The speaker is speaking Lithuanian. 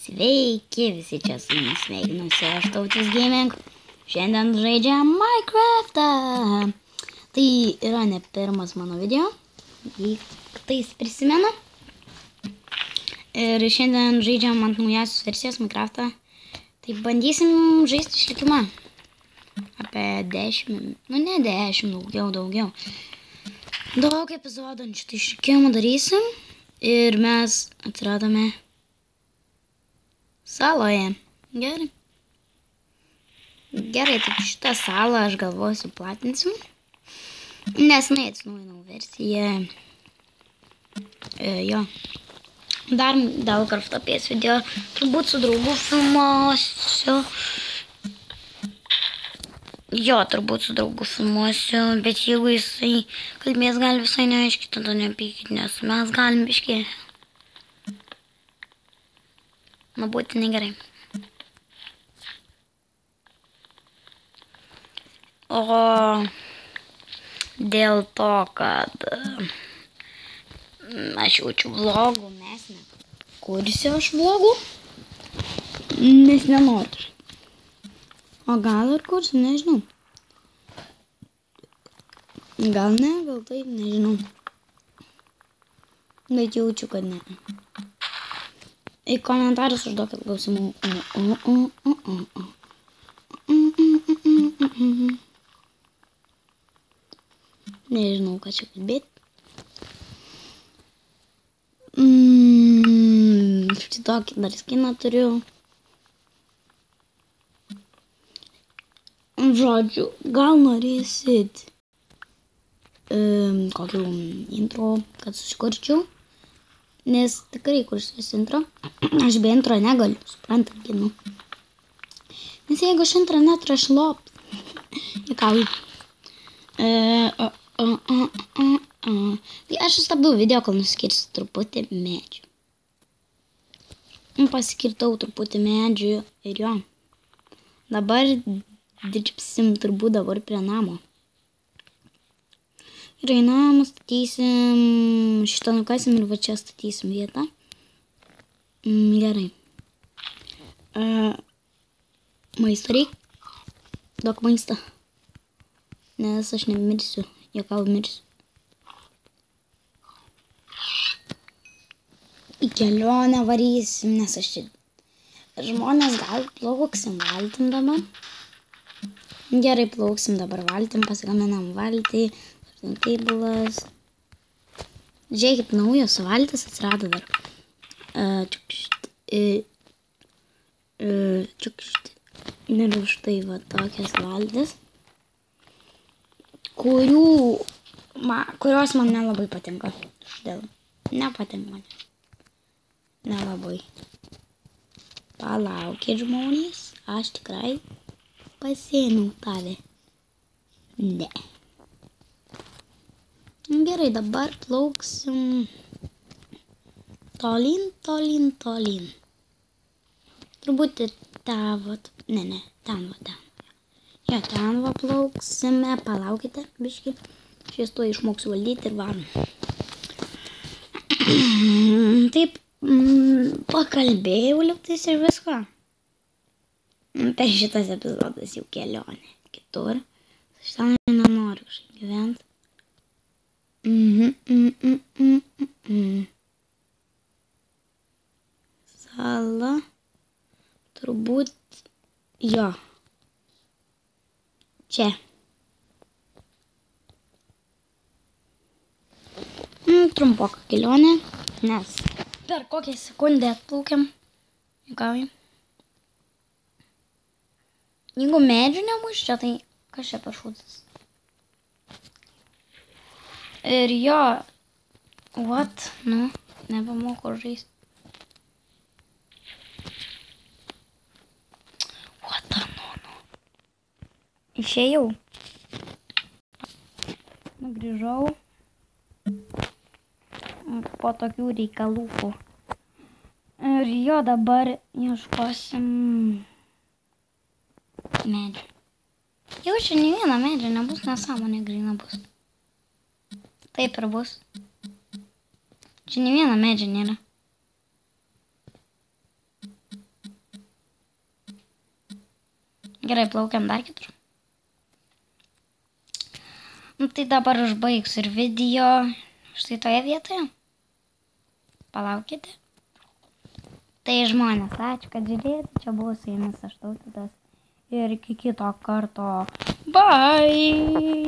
Sveiki visi, čia su jumis sveikinuosi aš Tautis Gaming. Šiandien žaidžiam Minecraftą. Tai yra ne pirmas mano video, jei tais prisimenu. Ir šiandien žaidžiam ant naujasios versijos Minecraftą. Tai bandysim žaisti išlikimą. Apie 10, nu ne 10, daugiau. Daug epizodų ant šitą išlikimą darysim. Ir mes atsiradome saloje. Gerai. Gerai, taip šitą salą aš galvosiu platinsim. Nesenai atsinaujinau versiją. Jo. Dar kartą apie video. Turbūt su draugu filmuosiu. Jo, turbūt su draugu filmuosiu. Bet jeigu jisai kalbės gali visai neaiškiai, tada nepykit, nes mes galim biškį. Man būti negerai. O dėl to, kad aš jaučiu vlogų, mes nekursiu aš vlogų, nes nenoriu. O gal ir kursiu, nežinau. Gal ne, gal taip, nežinau. Bet jaučiu, kad ne. Į komentarus užduokit klausimų. Nežinau, ką čia kalbėti. Šitokį dar skiną turiu. Žodžiu, gal norėsit kokį intro, kad susikurčiau. Nes tikrai kursiuos intro. Aš be intro negaliu, suprantat, ginu. Nes jeigu aš intro neturiu, aš lops. Jokauju. Tai aš sustabdau video, kol nuskirsiu truputį medžių. Pasikirtau truputį medžių ir jo. Dabar dirbsim turbūt dabar prie namo. Gerai, namą statysim, šitą nukasim ir va čia statysim vietą. Gerai. Maisto reik. Daug maisto. Nes aš nemirsiu. Jokau mirsiu. Į kelionę varysim, nes aš čia... Žmonės gal plauksim valtim dabar. Gerai, plauksim dabar valtim, pasigaminam valtį. Teibulas. Žiūrėkit, naujos valtis atsirado dar. Ir štai va tokias valtis, kurios man nelabai patinka. Štai nepatinka man. Nelabai. Palaukit, žmonės, aš tikrai pasiėmiau tave. Ne. Gerai, dabar plauksim tolyn. Turbūt ir ten va, ten va. Jo, ten va plauksime, palaukite, biškį. Šis to išmoksiu valdyti ir varom. Taip, pakalbėjau liuktais ir visko. Per šitas epizodas jau kelionė kitur. Aš ten nenoriu kažkaip gyventi. Sala. Turbūt jo. Čia. Trumpoka kelionė, nes per kokią sekundę atplaukiam. Jokauju. Jeigu medžių nebus čia, tai kas čia per šūdas? Ir jo, nebemoku žaisti. Išėjau. Grįžau. Po tokių reikalų. Ir jo, dabar ieškosim medžių. Jau čia ne viena medžia nebus, nesąmonė gryna bus. Taip ir bus. Čia ne viena medžia nėra. Gerai, plaukiam dar kitur. Nu, tai dabar užbaigsiu ir video štai toje vietoje. Palaukite. Tai žmonės, ačiū, kad žiūrėjote. Čia buvo su jumis aš Tautvydas. Ir iki kito karto. Bye!